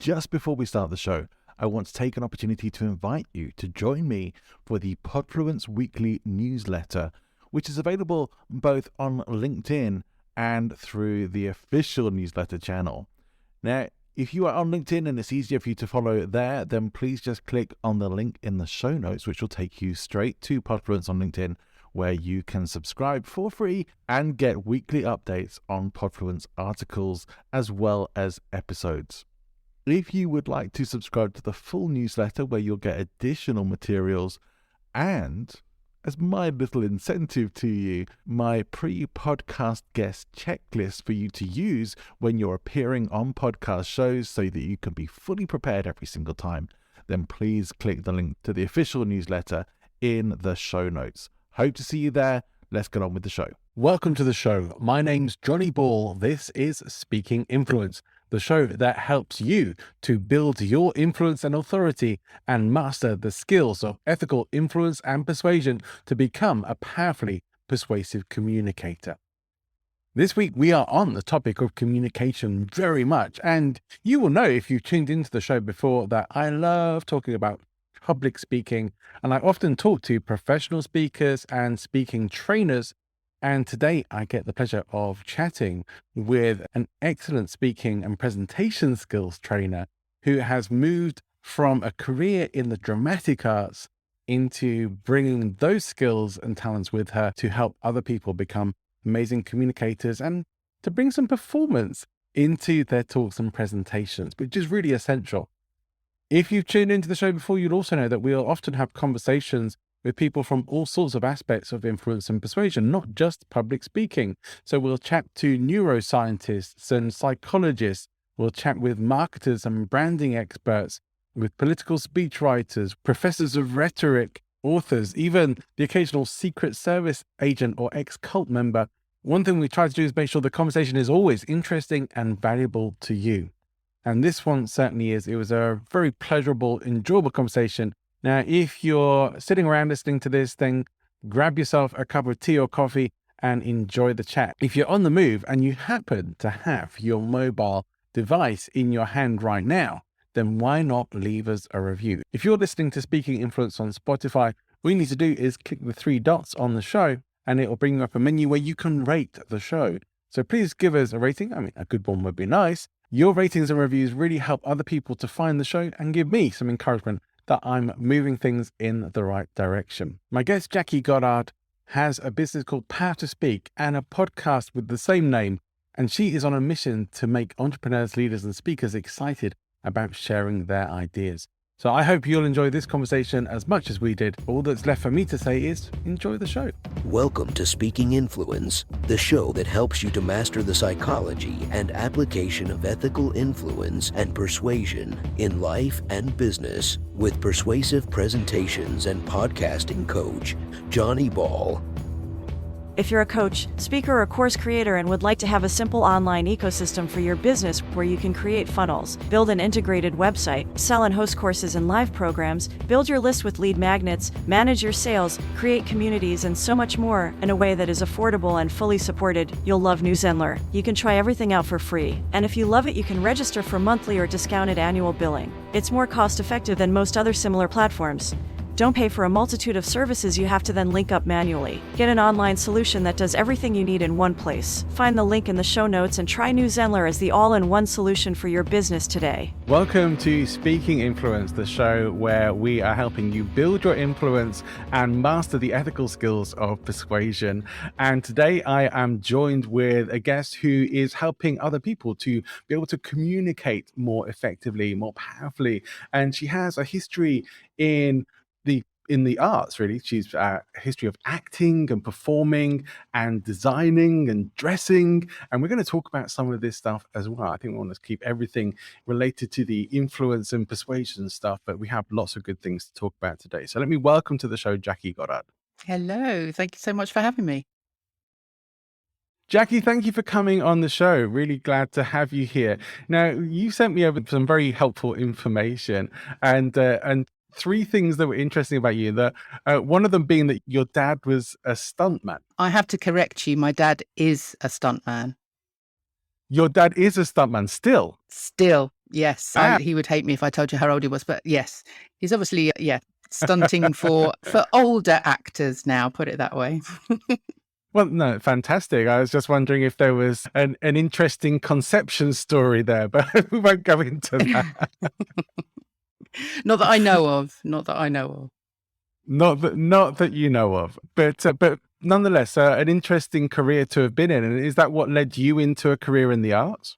just before we start the show, I want to take an opportunity to invite you to join me for the Podfluence Weekly newsletter, which is available both on LinkedIn and through the official newsletter channel. Now, if you are on LinkedIn and it's easier for you to follow there, then please just click on the link in the show notes, which will take you straight to Podfluence on LinkedIn, where you can subscribe for free and get weekly updates on Podfluence articles as well as episodes. If you would like to subscribe to the full newsletter where you'll get additional materials and, as my little incentive to you, my pre-podcast guest checklist for you to use when you're appearing on podcast shows so that you can be fully prepared every single time, then please click the link to the official newsletter in the show notes. Hope to see you there. Let's get on with the show. Welcome to the show. My name's Johnny Ball. This is Speaking Influence, the show that helps you to build your influence and authority and master the skills of ethical influence and persuasion to become a powerfully persuasive communicator. This week, we are on the topic of communication very much, and you will know if you've tuned into the show before that I love talking about public speaking, and I often talk to professional speakers and speaking trainers. And today I get the pleasure of chatting with an excellent speaking and presentation skills trainer who has moved from a career in the dramatic arts into bringing those skills and talents with her to help other people become amazing communicators and to bring some performance into their talks and presentations, which is really essential. If you've tuned into the show before, you'll also know that we'll often have conversations with people from all sorts of aspects of influence and persuasion, not just public speaking. So we'll chat to neuroscientists and psychologists. We'll chat with marketers and branding experts, with political speechwriters, professors of rhetoric, authors, even the occasional Secret Service agent or ex-cult member. One thing we try to do is make sure the conversation is always interesting and valuable to you. And this one certainly is. It was a very pleasurable, enjoyable conversation. Now, if you're sitting around listening to this, then grab yourself a cup of tea or coffee and enjoy the chat. If you're on the move and you happen to have your mobile device in your hand right now, then why not leave us a review? If you're listening to Speaking Influence on Spotify, all you need to do is click the three dots on the show and it will bring you up a menu where you can rate the show. So please give us a rating. I mean, a good one would be nice. Your ratings and reviews really help other people to find the show and give me some encouragement that I'm moving things in the right direction. My guest, Jackie Goddard, has a business called Power to Speak and a podcast with the same name, and she is on a mission to make entrepreneurs, leaders, and speakers excited about sharing their ideas. So I hope you'll enjoy this conversation as much as we did. All that's left for me to say is enjoy the show. Welcome to Speaking Influence, the show that helps you to master the psychology and application of ethical influence and persuasion in life and business with persuasive presentations and podcasting coach, Johnny Ball. If you're a coach, speaker, or course creator and would like to have a simple online ecosystem for your business where you can create funnels, build an integrated website, sell and host courses and live programs, build your list with lead magnets, manage your sales, create communities, and so much more in a way that is affordable and fully supported, you'll love New Zenler. You can try everything out for free, and if you love it, you can register for monthly or discounted annual billing. It's more cost-effective than most other similar platforms. Don't pay for a multitude of services you have to then link up manually. Get an online solution that does everything you need in one place. Find the link in the show notes and try New Zenler as the all-in-one solution for your business today. Welcome to Speaking Influence, the show where we are helping you build your influence and master the ethical skills of persuasion. And today I am joined with a guest who is helping other people to be able to communicate more effectively, more powerfully. And she has a history in the arts, really. She's a history of acting and performing and designing and dressing. And we're going to talk about some of this stuff as well. I think we want to keep everything related to the influence and persuasion stuff, but we have lots of good things to talk about today. So let me welcome to the show, Jackie Goddard. Hello. Thank you so much for having me. Jackie, thank you for coming on the show. Really glad to have you here. Now, you sent me over some very helpful information and three things that were interesting about you. One of them being that your dad was a stuntman. I have to correct you. My dad is a stuntman. Your dad is a stuntman still? Still. Yes, Ah, he would hate me if I told you how old he was, but yes, he's obviously, stunting for older actors now, put it that way. well, no, fantastic. I was just wondering if there was an interesting conception story there, but we won't go into that. Not that I know of. Not that I know of. Not that you know of, but nonetheless, an interesting career to have been in. And is that what led you into a career in the arts?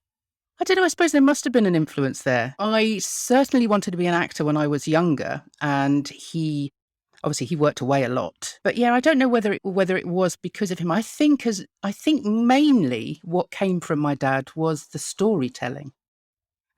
I don't know. I suppose there must have been an influence there. I certainly wanted to be an actor when I was younger, and he worked away a lot. But yeah, I don't know whether it was because of him. I think mainly what came from my dad was the storytelling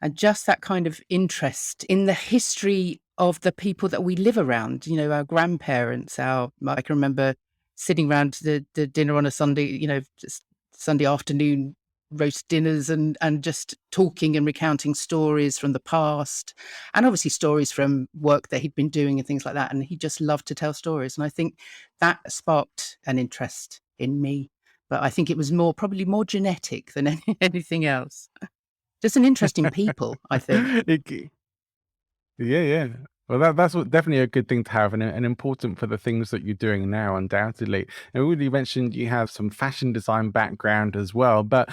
and just that kind of interest in the history of the people that we live around. You know, our grandparents. I can remember sitting around the dinner on a Sunday. Just Sunday afternoon roast dinners and just talking and recounting stories from the past, and obviously stories from work that he'd been doing and things like that. And he just loved to tell stories, and I think that sparked an interest in me. But I think it was probably more genetic than anything else. Just an interest in people, I think. Yeah, yeah. Well, that's definitely a good thing to have, and important for the things that you're doing now, undoubtedly. And we already mentioned you have some fashion design background as well, but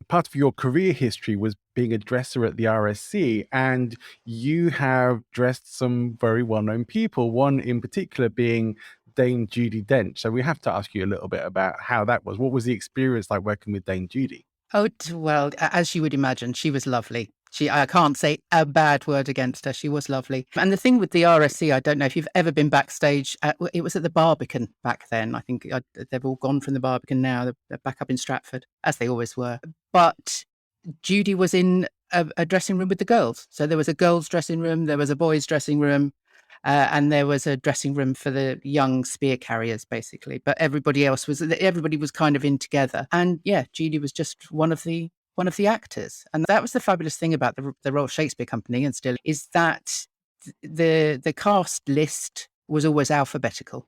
part of your career history was being a dresser at the RSC, and you have dressed some very well-known people. One in particular being Dame Judi Dench. So we have to ask you a little bit about how that was. What was the experience like working with Dame Judi? Oh, well, as you would imagine, she was lovely. I can't say a bad word against her. She was lovely. And the thing with the RSC, I don't know if you've ever been backstage. It was at the Barbican back then. I think they've all gone from the Barbican now. They're back up in Stratford, as they always were. But Judy was in a dressing room with the girls. So there was a girls' dressing room, there was a boys' dressing room, and there was a dressing room for the young spear carriers, basically. But everybody was kind of in together. And yeah, Judy was just one of the actors. And that was the fabulous thing about the Royal Shakespeare Company, and still is, that the cast list was always alphabetical.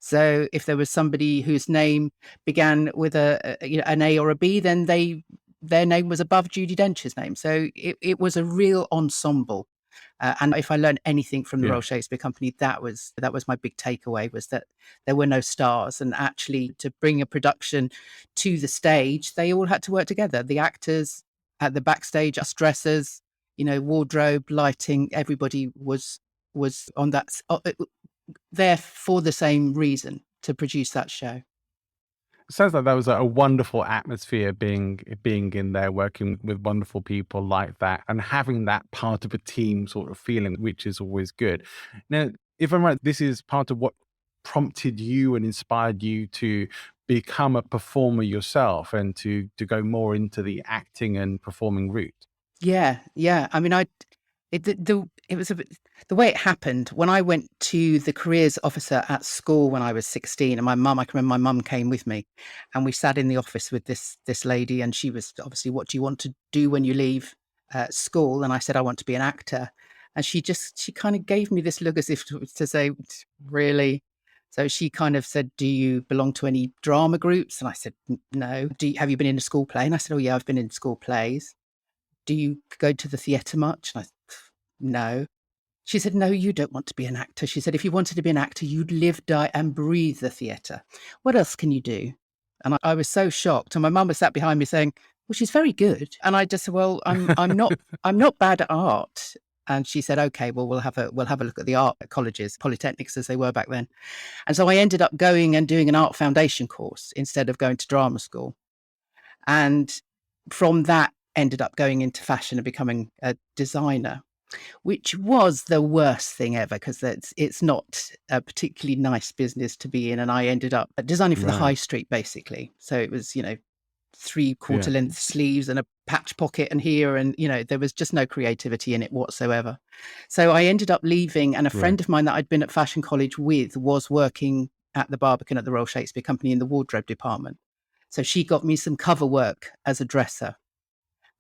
So if there was somebody whose name began with an A or a B, then their name was above Judi Dench's name. So it was a real ensemble. And if I learned anything from the Royal Shakespeare Company, that was my big takeaway, was that there were no stars. And actually, to bring a production to the stage, they all had to work together. The actors at the backstage, us dressers, wardrobe, lighting, everybody was on that, there for the same reason, to produce that show. Sounds like that was a wonderful atmosphere, being in there, working with wonderful people like that, and having that part of a team sort of feeling, which is always good. Now, if I'm right, this is part of what prompted you and inspired you to become a performer yourself, and to go more into the acting and performing route. Yeah. I mean, it was the way it happened when I went to the careers officer at school when I was 16, and I can remember my mum came with me, and we sat in the office with this lady, and she was obviously, what do you want to do when you leave school? And I said, I want to be an actor. And she kind of gave me this look as if to say, really? So she kind of said, do you belong to any drama groups? And I said, no. Have you been in a school play? And I said, oh yeah, I've been in school plays. Do you go to the theatre much? And I said, no. She said, no, you don't want to be an actor. She said, if you wanted to be an actor, you'd live, die and breathe the theatre. What else can you do? And I was so shocked. And my mum was sat behind me saying, well, she's very good. And I just said, well, I'm not bad at art. And she said, okay, well, we'll have a look at the art colleges, polytechnics as they were back then. And so I ended up going and doing an art foundation course instead of going to drama school. And from that, ended up going into fashion and becoming a designer, which was the worst thing ever, because it's not a particularly nice business to be in. And I ended up designing for the high street, basically. So it was, 3/4 length sleeves and a patch pocket and here, and there was just no creativity in it whatsoever. So I ended up leaving, and a friend of mine that I'd been at fashion college with was working at the Barbican at the Royal Shakespeare Company in the wardrobe department. So she got me some cover work as a dresser.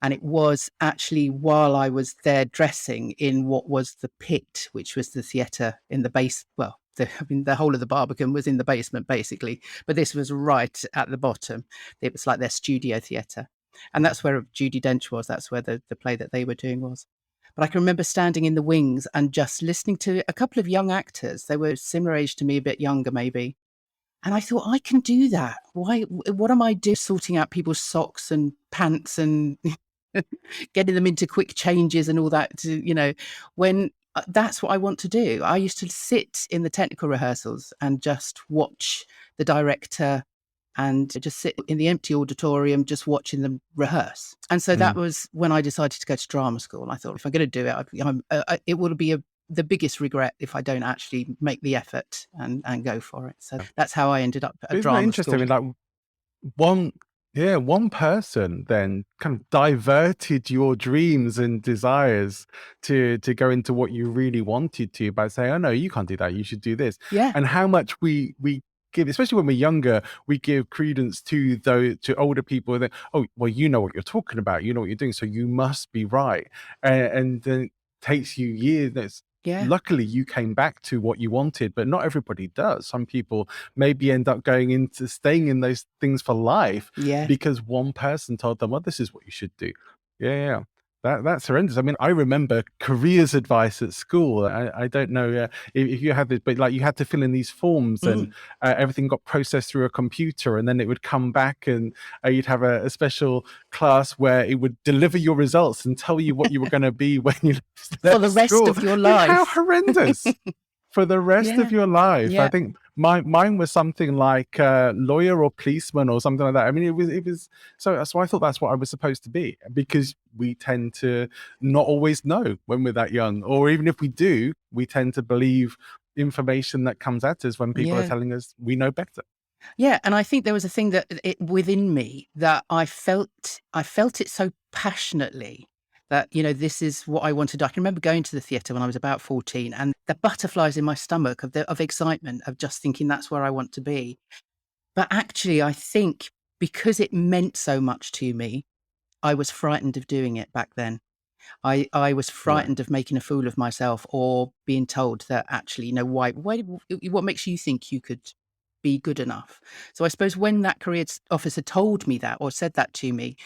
And it was actually while I was there dressing in what was the pit, which was the theatre in the base. Well, the whole of the Barbican was in the basement, basically. But this was right at the bottom. It was like their studio theatre. And that's where Judi Dench was. That's where the play that they were doing was. But I can remember standing in the wings and just listening to a couple of young actors. They were similar age to me, a bit younger maybe. And I thought, I can do that. What am I doing sorting out people's socks and pants and getting them into quick changes and all that, when that's what I want to do. I used to sit in the technical rehearsals and just watch the director and just sit in the empty auditorium, just watching them rehearse. And so that was when I decided to go to drama school. I thought, if I'm going to do it, it will be the biggest regret if I don't actually make the effort and go for it. So that's how I ended up at Isn't that drama interesting? school. I mean, like one person then kind of diverted your dreams and desires to go into what you really wanted to by saying, oh no, you can't do that, you should do this. Yeah. And how much we give, especially when we're younger, we give credence to older people that, oh well, you know what you're talking about, you know what you're doing, so you must be right. And then it takes you years. Yeah. Luckily you came back to what you wanted, but not everybody does. Some people maybe end up going into staying in those things for life because one person told them, well, this is what you should do. Yeah. That's horrendous. I mean, I remember careers advice at school. I don't know if you had this, but like you had to fill in these forms and everything got processed through a computer, and then it would come back and you'd have a special class where it would deliver your results and tell you what you were going to be when you left for the rest school. of your life. How horrendous. For the rest of your life. Yeah. I think mine was something like lawyer or policeman or something like that. I mean, it was so I thought that's what I was supposed to be, because we tend to not always know when we're that young, or even if we do, we tend to believe information that comes at us when people are telling us we know better. Yeah, and I think there was a thing that within me that I felt it so passionately that, this is what I wanted to do. I can remember going to the theatre when I was about 14 and the butterflies in my stomach of excitement, of just thinking that's where I want to be. But actually, I think because it meant so much to me, I was frightened of doing it back then. I was frightened of making a fool of myself, or being told that actually, why, what makes you think you could be good enough? So I suppose when that careers officer told me that, or said that to me,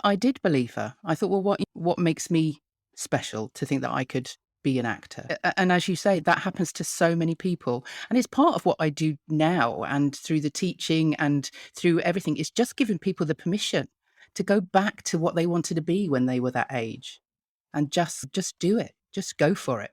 I did believe her. I thought, well, what makes me special to think that I could be an actor? And as you say, that happens to so many people. And it's part of what I do now, and through the teaching and through everything, is just giving people the permission to go back to what they wanted to be when they were that age, and just do it. Just go for it.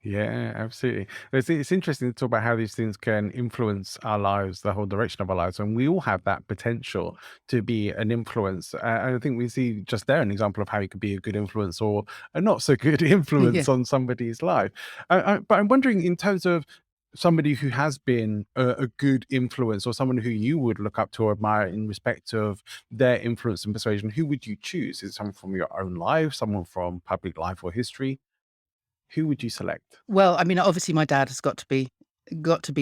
Yeah, absolutely. It's interesting to talk about how these things can influence our lives, the whole direction of our lives, and we all have that potential to be an influence. I think we see just there an example of how you could be a good influence or a not so good influence on somebody's life. But I'm wondering, in terms of somebody who has been a good influence, or someone who you would look up to or admire in respect of their influence and persuasion, who would you choose? Is it someone from your own life, someone from public life or history? Who would you select? Well, I mean, obviously my dad has got to be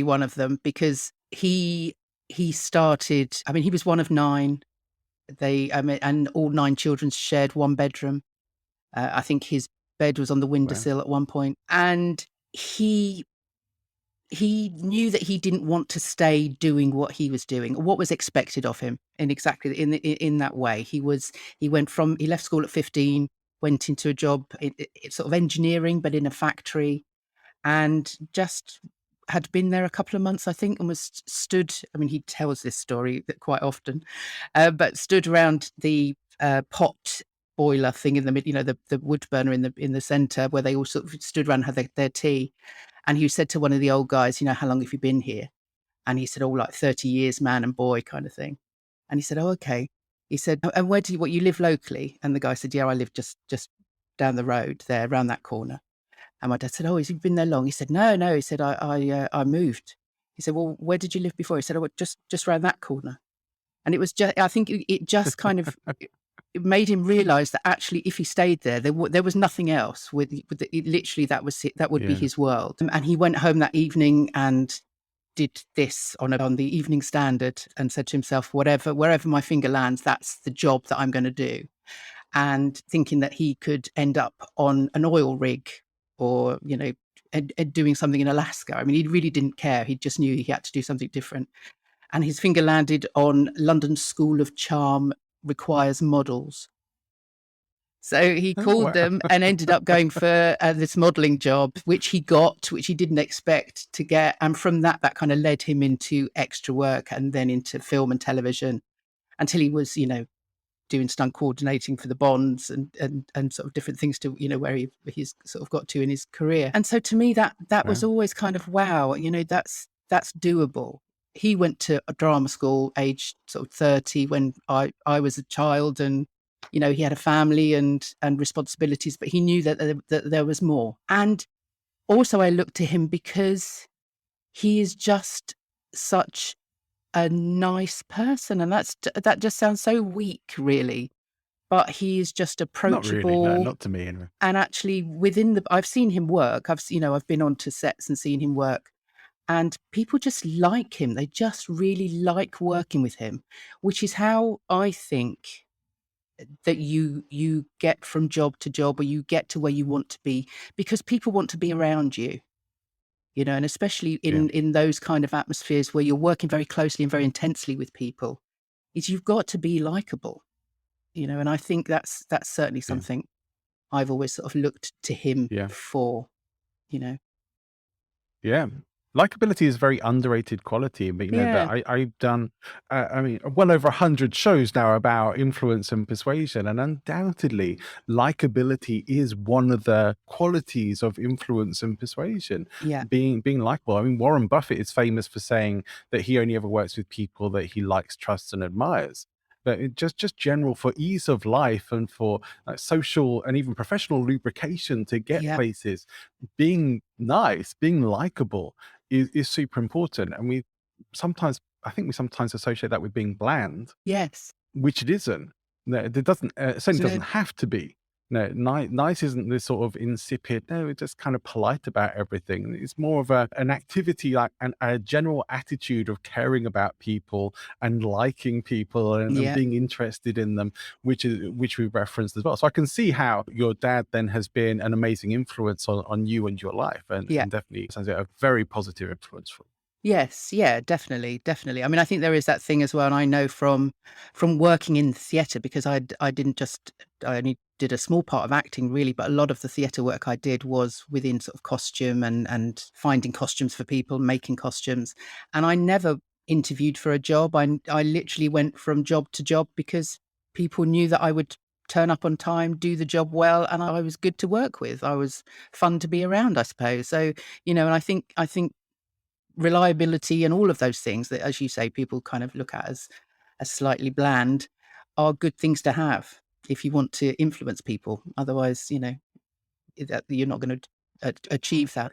one of them, because he started, I mean, he was one of 9. And all 9 children shared one bedroom. I think his bed was on the windowsill at one point. And he knew that he didn't want to stay doing what he was doing, or what was expected of him, in exactly in that way. He left school at 15, went into a job, sort of engineering, but in a factory, and just had been there a couple of months, I think, and was stood. I mean, he tells this story quite often, but stood around the pot boiler thing in the middle, the wood burner in the centre, where they all sort of stood around and had their tea. And he said to one of the old guys, how long have you been here? And he said, oh, like 30 years, man and boy, kind of thing. And he said, oh, okay. He said, and where you live locally? And the guy said, yeah, I live just down the road there, around that corner. And my dad said, oh, has he been there long? He said, no. He said, I moved. He said, well, where did you live before? He said, oh, just around that corner. And it was just, I think it just kind of, it made him realize that actually, if he stayed there, there was nothing else. Literally, that would be his world. And he went home that evening and did this on the Evening Standard, and said to himself, wherever my finger lands, that's the job that I'm going to do. And thinking that he could end up on an oil rig, or doing something in Alaska. I mean, he really didn't care. He just knew he had to do something different. and his finger landed on London School of Charm requires models. So he Oh, called wow. them and ended up going for this modelling job, which he got, which he didn't expect to get. And from that kind of led him into extra work and then into film and television until he was, doing stunt coordinating for the Bonds and sort of different things to, where he's sort of got to in his career. And so to me, that was Wow. always kind of, wow, that's doable. He went to a drama school age sort of 30 when I was a child, and he had a family and responsibilities, but he knew that there was more. And also I look to him because he is just such a nice person, and that just sounds so weak, really. But he is just Not really. No, approachable, not to me anyway. and actually I've seen him work. I've been onto sets and seen him work, and people just like him. They just really like working with him, which is how I think that you get from job to job, or you get to where you want to be, because people want to be around you. And especially Yeah. in those kind of atmospheres where you're working very closely and very intensely with people, is you've got to be likable, and I think that's certainly Yeah. something I've always sort of looked to him Yeah. for, you know. Yeah. Likability is a very underrated quality, but Yeah, I've done, well over 100 shows now about influence and persuasion, and undoubtedly, likability is one of the qualities of influence and persuasion. yeah, Being likable. I mean, Warren Buffett is famous for saying that he only ever works with people that he likes, trusts, and admires. But just general for ease of life and for social and even professional lubrication to get yeah, places, being nice, being likable is super important. And I think we sometimes associate that with being bland, yes. which it isn't. No, it doesn't, it certainly So, doesn't have to be. No, nice isn't this sort of insipid. No, it's just kind of polite about everything. It's more of an activity, like a general attitude of caring about people and liking people and yeah, being interested in them, which we referenced as well. So I can see how your dad then has been an amazing influence on you and your life, yeah. and definitely sounds like a very positive influence for. Yes, yeah, definitely, definitely. I mean, I think there is that thing as well, and I know from working in theatre, because I didn't just I only did a small part of acting really, but a lot of the theatre work I did was within sort of costume and finding costumes for people, making costumes, and I never interviewed for a job. I literally went from job to job because people knew that I would turn up on time, do the job well, and I was good to work with. I was fun to be around, I suppose. So, and I think reliability and all of those things that, as you say, people kind of look at as slightly bland, are good things to have if you want to influence people. Otherwise, that you're not going to achieve that.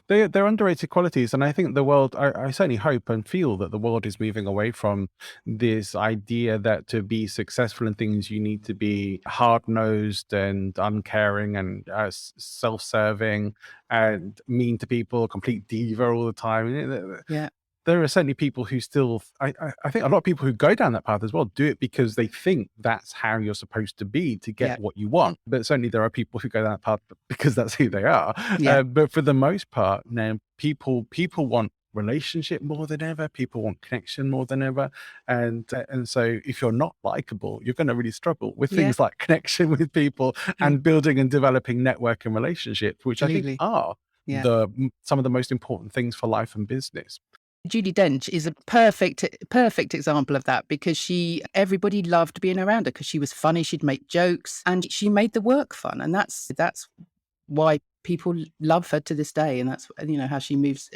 They're underrated qualities, and I think the world. I certainly hope and feel that the world is moving away from this idea that to be successful in things you need to be hard nosed and uncaring and self serving and mean to people, complete diva all the time. Yeah, There are certainly people who still, I think a lot of people who go down that path as well do it because they think that's how you're supposed to be to yeah, get what you want. But certainly there are people who go down that path because that's who they are. yeah, But for the most part, now people want relationship more than ever. People want connection more than ever. And so if you're not likable, you're going to really struggle with yeah, things like connection with people mm, and building and developing network and relationships, which I think absolutely. are Yeah. some of the most important things for life and business. Judi Dench is a perfect example of that, because everybody loved being around her because she was funny. She'd make jokes and she made the work fun, and that's why people love her to this day. And that's how she moves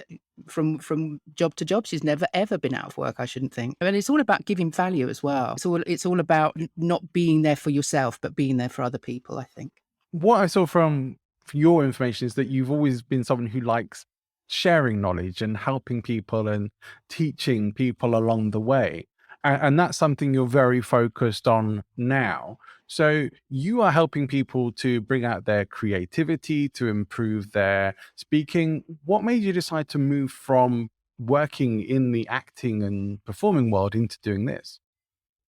from job to job. She's never ever been out of work, I shouldn't think. And it's all about giving value as well. It's all about not being there for yourself, but being there for other people, I think. What I saw from your information is that you've always been someone who likes sharing knowledge and helping people and teaching people along the way. And that's something you're very focused on now. So you are helping people to bring out their creativity, to improve their speaking. What made you decide to move from working in the acting and performing world into doing this?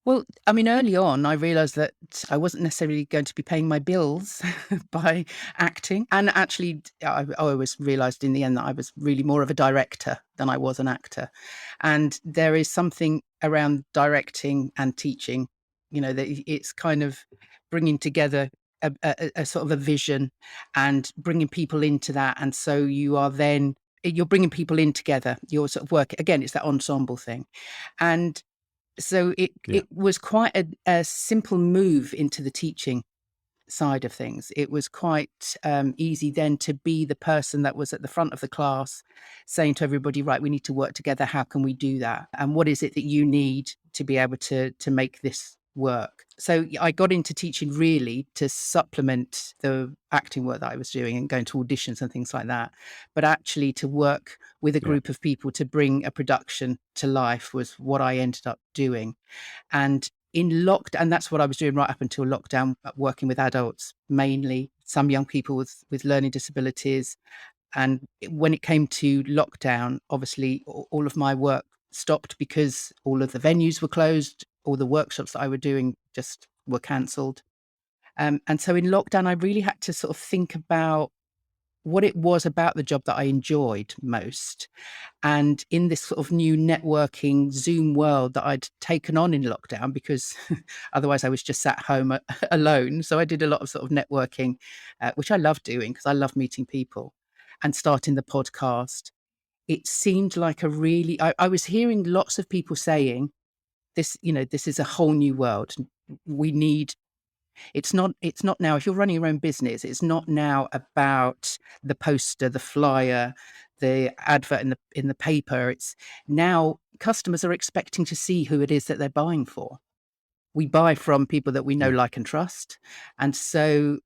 Well, I mean, early on, I realized that I wasn't necessarily going to be paying my bills by acting. And actually, I always realized in the end that I was really more of a director than I was an actor. And there is something around directing and teaching, that it's kind of bringing together a sort of a vision and bringing people into that. And so you're bringing people in together. You're sort of work again, it's that ensemble thing. And so it Yeah. it was quite a simple move into the teaching side of things. It was quite easy then to be the person that was at the front of the class saying to everybody, right, we need to work together. How can we do that? And what is it that you need to be able to make this work? So I got into teaching really to supplement the acting work that I was doing and going to auditions and things like that. But actually to work with a Yeah. group of people to bring a production to life was what I ended up doing. And in lockdown, and that's what I was doing right up until lockdown, working with adults, mainly some young people with learning disabilities. And when it came to lockdown, obviously all of my work stopped because all of the venues were closed, all the workshops that I were doing just were cancelled. And so in lockdown, I really had to sort of think about what it was about the job that I enjoyed most. And in this sort of new networking Zoom world that I'd taken on in lockdown, because otherwise I was just sat home alone. So I did a lot of sort of networking, which I love doing because I love meeting people and starting the podcast. It seemed like I was hearing lots of people saying this, this is a whole new world. We need it's not now, if you're running your own business, it's not now about the poster, the flyer, the advert in the paper. It's now customers are expecting to see who it is that they're buying for. We buy from people that we know, Yeah. like, and trust. And so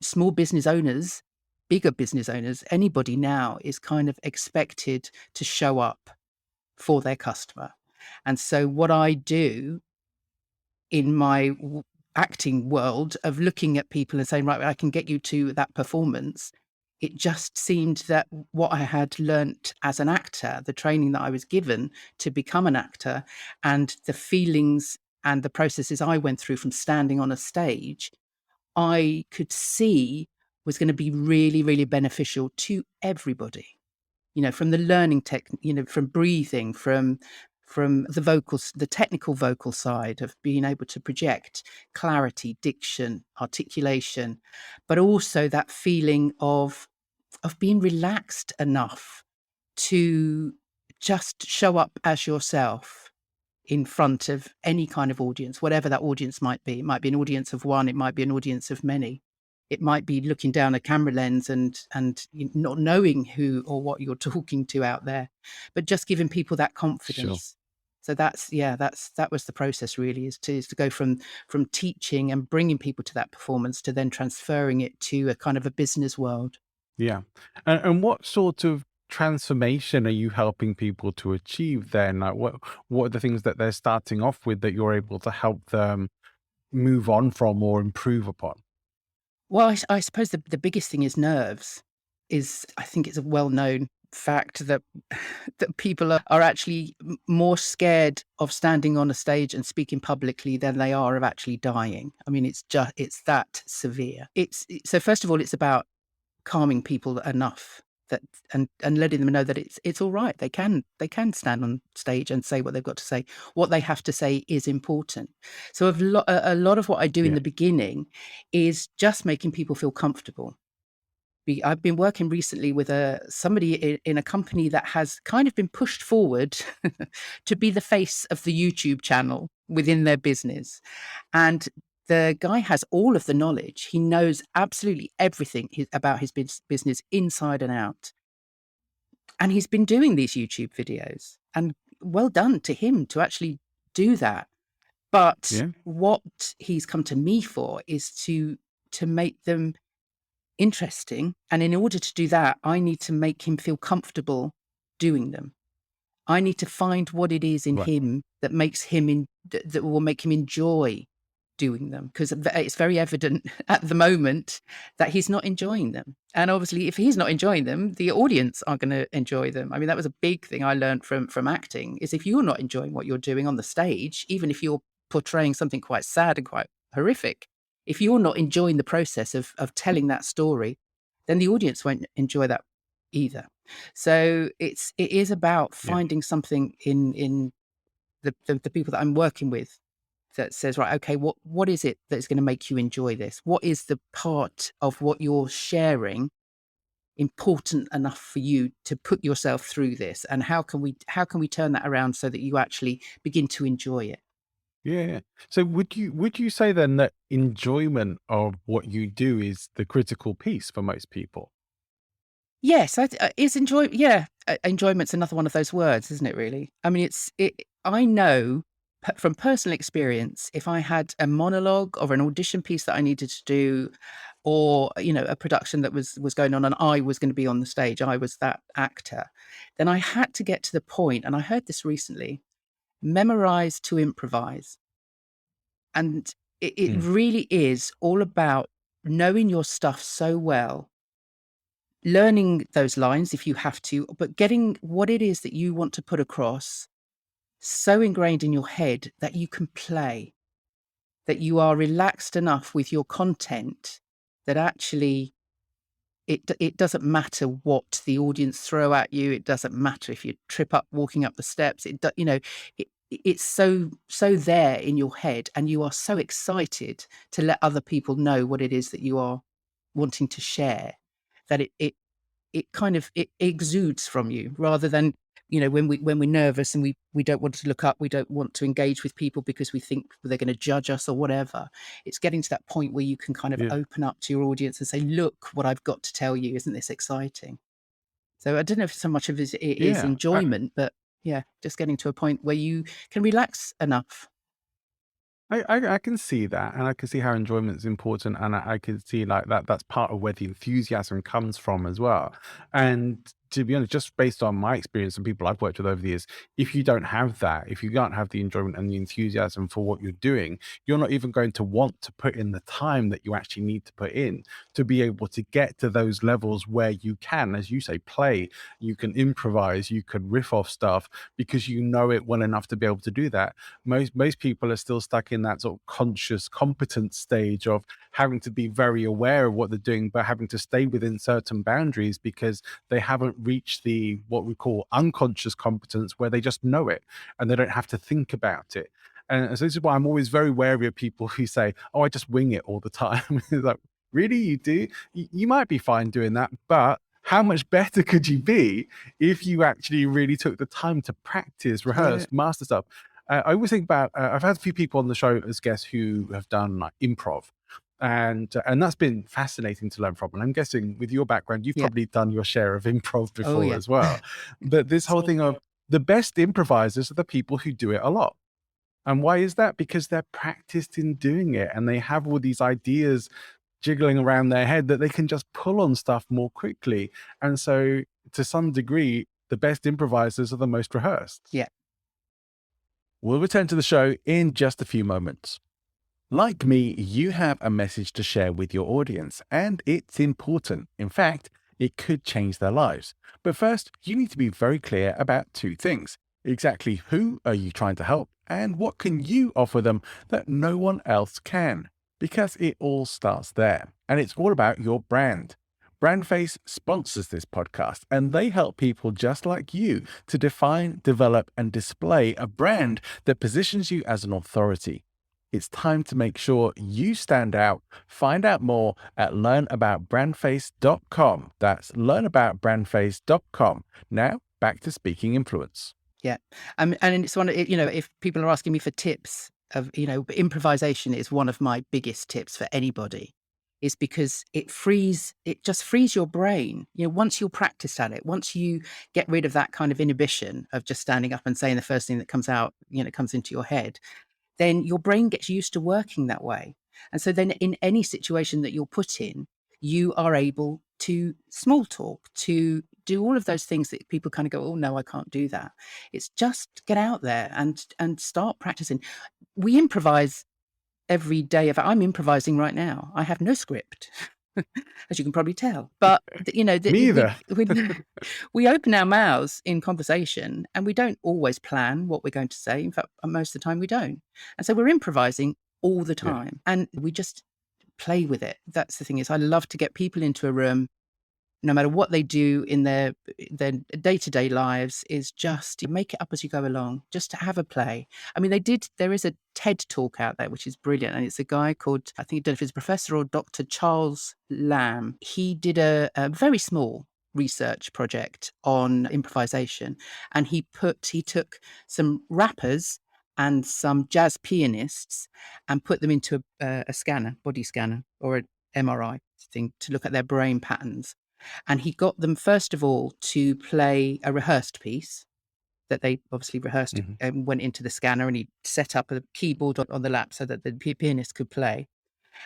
small business owners, bigger business owners, anybody now is kind of expected to show up for their customer. And so what I do in my acting world of looking at people and saying, right, I can get you to that performance. It just seemed that what I had learnt as an actor, the training that I was given to become an actor, and the feelings and the processes I went through from standing on a stage, I could see was going to be really, really beneficial to everybody. From the learning tech, from breathing, from the vocals, the technical vocal side of being able to project clarity, diction, articulation, but also that feeling of being relaxed enough to just show up as yourself in front of any kind of audience, whatever that audience might be. It might be an audience of one, it might be an audience of many. It might be looking down a camera lens and not knowing who or what you're talking to out there, but just giving people that Sure. confidence. So that was the process really, is to go from teaching and bringing people to that performance to then transferring it to a kind of a business world. Yeah. And what sort of transformation are you helping people to achieve then? Like what are the things that they're starting off with that you're able to help them move on from or improve upon? Well, I suppose the biggest thing is nerves. I think it's a well-known fact that that people are actually more scared of standing on a stage and speaking publicly than they are of actually dying. I mean, it's that severe. So first of all, it's about calming people enough that and letting them know that it's all right. They can stand on stage and say what they've got to say. What they have to say is important. So a lot of what I do in Yeah. the beginning is just making people feel comfortable. I've been working recently with somebody in a company that has kind of been pushed forward to be the face of the YouTube channel within their business. And the guy has all of the knowledge. He knows absolutely everything about his business inside and out. And he's been doing these YouTube videos. And well done to him to actually do that. But Yeah. what he's come to me for is to make them interesting. And in order to do that, I need to make him feel comfortable doing them. I need to find what it is in Right. him that makes that will make him enjoy doing them, because it's very evident at the moment that he's not enjoying them. And obviously, if he's not enjoying them, the audience aren't going to enjoy them. I mean, that was a big thing I learned from acting, is if you're not enjoying what you're doing on the stage, even if you're portraying something quite sad and quite horrific, if you're not enjoying the process of telling that story, then the audience won't enjoy that either. So it is about Yeah. finding something in the people that I'm working with that says, right, okay, what is it that's going to make you enjoy this? What is the part of what you're sharing important enough for you to put yourself through this? And how can we turn that around so that you actually begin to enjoy it? Yeah. So would you say then that enjoyment of what you do is the critical piece for most people? Yes, enjoyment's another one of those words, isn't it, really? I mean, I know from personal experience, if I had a monologue or an audition piece that I needed to do, or, a production that was going on and I was going to be on the stage, I was that actor, then I had to get to the point, and I heard this recently, memorize to improvise. And it Mm. really is all about knowing your stuff so well, learning those lines if you have to, but getting what it is that you want to put across so ingrained in your head that you can play, that you are relaxed enough with your content that actually it doesn't matter what the audience throw at you. It doesn't matter if you trip up walking up the steps. It's so there in your head, and you are so excited to let other people know what it is that you are wanting to share, that it kind of it exudes from you, rather than, when we're nervous and we don't want to look up, we don't want to engage with people because we think they're going to judge us or whatever. It's getting to that point where you can kind of Yeah. open up to your audience and say, look what I've got to tell you, isn't this exciting? So I don't know if so much of it is Yeah. enjoyment, but yeah, just getting to a point where you can relax enough. I can see that, and I can see how enjoyment is important, and I can see like that's part of where the enthusiasm comes from as well. And to be honest, just based on my experience and people I've worked with over the years, if you don't have that, if you can't have the enjoyment and the enthusiasm for what you're doing, you're not even going to want to put in the time that you actually need to put in to be able to get to those levels where you can, as you say, play, you can improvise, you can riff off stuff because you know it well enough to be able to do that. Most people are still stuck in that sort of conscious competence stage of having to be very aware of what they're doing, but having to stay within certain boundaries because they haven't reached the what we call unconscious competence, where they just know it and they don't have to think about it. And so this is why I'm always very wary of people who say, oh, I just wing it all the time. It's like, really, you do? You might be fine doing that, but how much better could you be if you actually really took the time to practice, Yeah. rehearse, master stuff? I always think about, I've had a few people on the show as guests who have done like improv, and that's been fascinating to learn from. And I'm guessing with your background, you've Yeah. probably done your share of improv Oh, before yeah. as well. But this whole thing of the best improvisers are the people who do it a lot. And why is that? Because they're practiced in doing it, and they have all these ideas jiggling around their head that they can just pull on stuff more quickly. And so, to some degree, the best improvisers are the most rehearsed. Yeah. We'll return to the show in just a few moments. Like me, you have a message to share with your audience, and it's important. In fact, it could change their lives. But first, you need to be very clear about two things. Exactly who are you trying to help, and what can you offer them that no one else can? Because it all starts there, and it's all about your brand. Brandface sponsors this podcast, and they help people just like you to define, develop, and display a brand that positions you as an authority. It's time to make sure you stand out. Find out more at learnaboutbrandface.com. That's learnaboutbrandface.com. Now, back to speaking influence. Yeah. And it's if people are asking me for tips of, improvisation is one of my biggest tips for anybody, is because it just frees your brain. Once you're practiced at it, once you get rid of that kind of inhibition of just standing up and saying the first thing that comes out, comes into your head, then your brain gets used to working that way. And so then in any situation that you're put in, you are able to small talk, to do all of those things that people kind of go, oh no, I can't do that. It's just get out there and start practicing. We improvise every day. I'm improvising right now. I have no script. as you can probably tell. But Me either. we open our mouths in conversation, and we don't always plan what we're going to say. In fact, most of the time we don't. And so we're improvising all the Yeah. time, and we just play with it. That's the thing, is I love to get people into a room, no matter what they do in their day-to-day lives, is just make it up as you go along, just to have a play. I mean, there is a TED talk out there, which is brilliant. And it's a guy called, I think, I don't know if it's Professor or Dr. Charles Lamb. He did a very small research project on improvisation. And he took some rappers and some jazz pianists and put them into a scanner, body scanner, or an MRI thing, to look at their brain patterns. And he got them, first of all, to play a rehearsed piece that they obviously rehearsed and went into the scanner, and he set up a keyboard on the lap so that the pianist could play.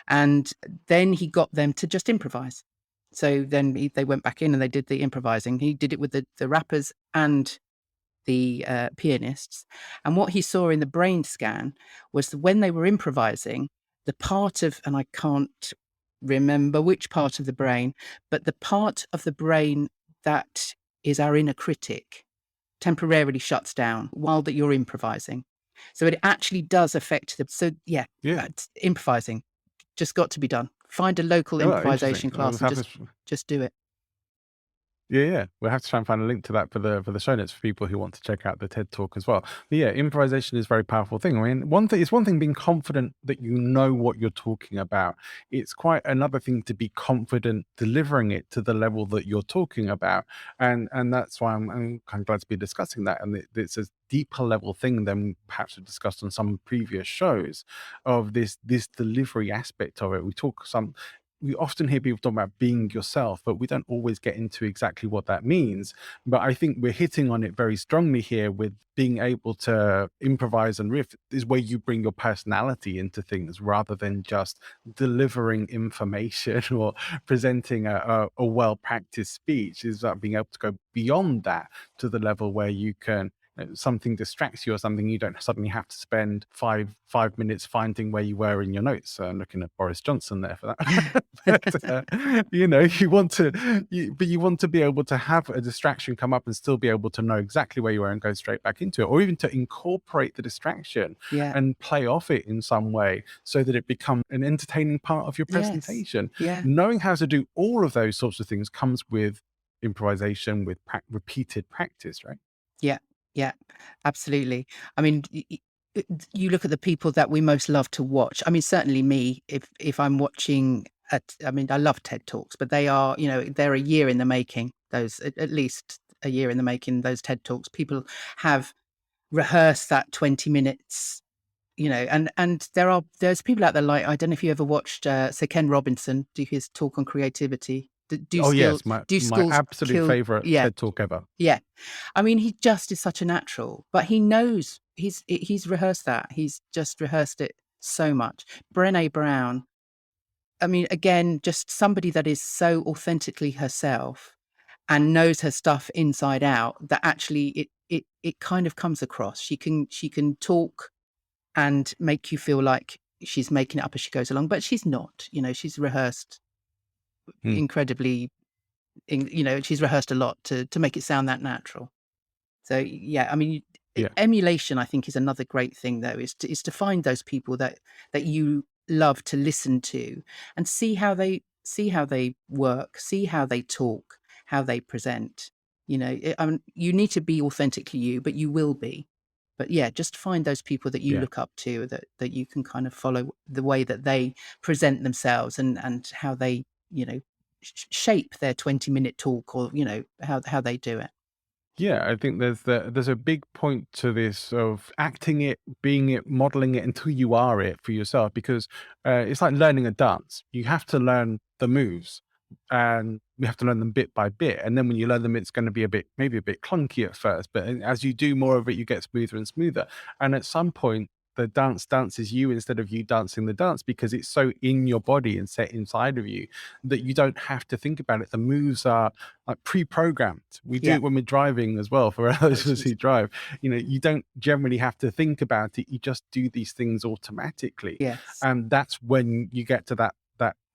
And then he got them to just improvise. So then they went back in and they did the improvising. He did it with the rappers and the pianists. And what he saw in the brain scan was that when they were improvising, the part of, and I can't remember which part of the brain, but the part of the brain that is our inner critic temporarily shuts down while that you're improvising. So it actually does affect the, so yeah, it's improvising just got to be done. Find a local improvisation class and just do it. Yeah, we'll have to try and find a link to that for the show notes for people who want to check out the TED talk as well. But yeah, improvisation is a very powerful thing. I mean, it's one thing being confident that you know what you're talking about. It's quite another thing to be confident delivering it to the level that you're talking about, and that's why I'm kind of glad to be discussing that. And it's a deeper level thing than perhaps we've discussed on some previous shows, of this delivery aspect of it. We often hear people talk about being yourself, but we don't always get into exactly what that means. But I think we're hitting on it very strongly here with being able to improvise and riff is where you bring your personality into things rather than just delivering information or presenting a well-practiced speech. Is that being able to go beyond that to the level where you can, something distracts you or something, you don't suddenly have to spend five minutes finding where you were in your notes. I'm looking at Boris Johnson there for that. But, you want to be able to have a distraction come up and still be able to know exactly where you were and go straight back into it, or even to incorporate the distraction and play off it in some way so that it becomes an entertaining part of your presentation. Knowing how to do all of those sorts of things comes with improvisation, with repeated practice, right? Yeah, absolutely. I mean, you look at the people that we most love to watch. I mean, certainly me, if I'm watching, I mean, I love TED Talks, but they are, they're a year in the making, those, at least a year in the making, those TED Talks. People have rehearsed that 20 minutes, and there's people out there, like, I don't know if you ever watched Sir Ken Robinson do his talk on creativity. Yes, my absolute favorite TED Talk ever. Yeah. I mean, he just is such a natural, but he knows he's rehearsed that. He's just rehearsed it so much. Brené Brown, I mean, again, just somebody that is so authentically herself and knows her stuff inside out that actually it kind of comes across. She can talk and make you feel like she's making it up as she goes along, but she's not. She's rehearsed incredibly. She's rehearsed a lot to make it sound that natural. So yeah, I mean, emulation, I think, is another great thing, though, is to find those people that you love to listen to and see how they work, see how they talk, how they present. You need to be authentically you, but you will be. But yeah, just find those people that you look up to, that you can kind of follow the way that they present themselves and how they, shape their 20-minute talk, or, how they do it. Yeah, I think there's a big point to this of acting it, being it, modeling it until you are it for yourself, because it's like learning a dance. You have to learn the moves, and we have to learn them bit by bit. And then when you learn them, it's going to be maybe a bit clunky at first, but as you do more of it, you get smoother and smoother. And at some point, the dance dances you instead of you dancing the dance, because it's so in your body and set inside of you that you don't have to think about it. The moves are like pre-programmed. We do it when we're driving as well. For those of us who drive, you don't generally have to think about it. You just do these things automatically. Yes. And that's when you get to that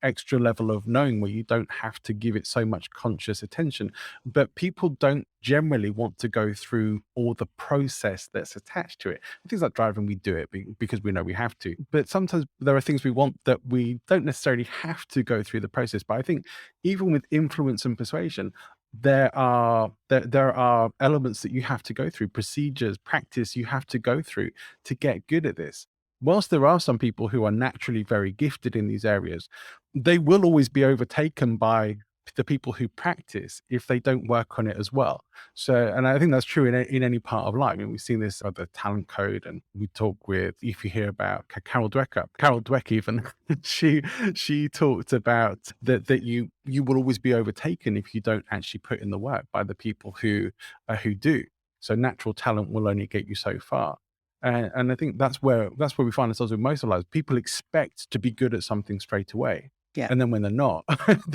extra level of knowing where you don't have to give it so much conscious attention. But people don't generally want to go through all the process that's attached to it. Things like driving, we do it because we know we have to. But sometimes there are things we want that we don't necessarily have to go through the process. But I think even with influence and persuasion, there are elements that you have to go through, procedures, practice you have to go through to get good at this. Whilst there are some people who are naturally very gifted in these areas, they will always be overtaken by the people who practice if they don't work on it as well. So, and I think that's true in any part of life. I mean, we've seen this at the talent code, and we talk with, if you hear about Carol Dweck even, she talked about that you will always be overtaken if you don't actually put in the work by the people who do. So natural talent will only get you so far. And I think that's where we find ourselves with most of our lives. People expect to be good at something straight away. Yeah. And then when they're not,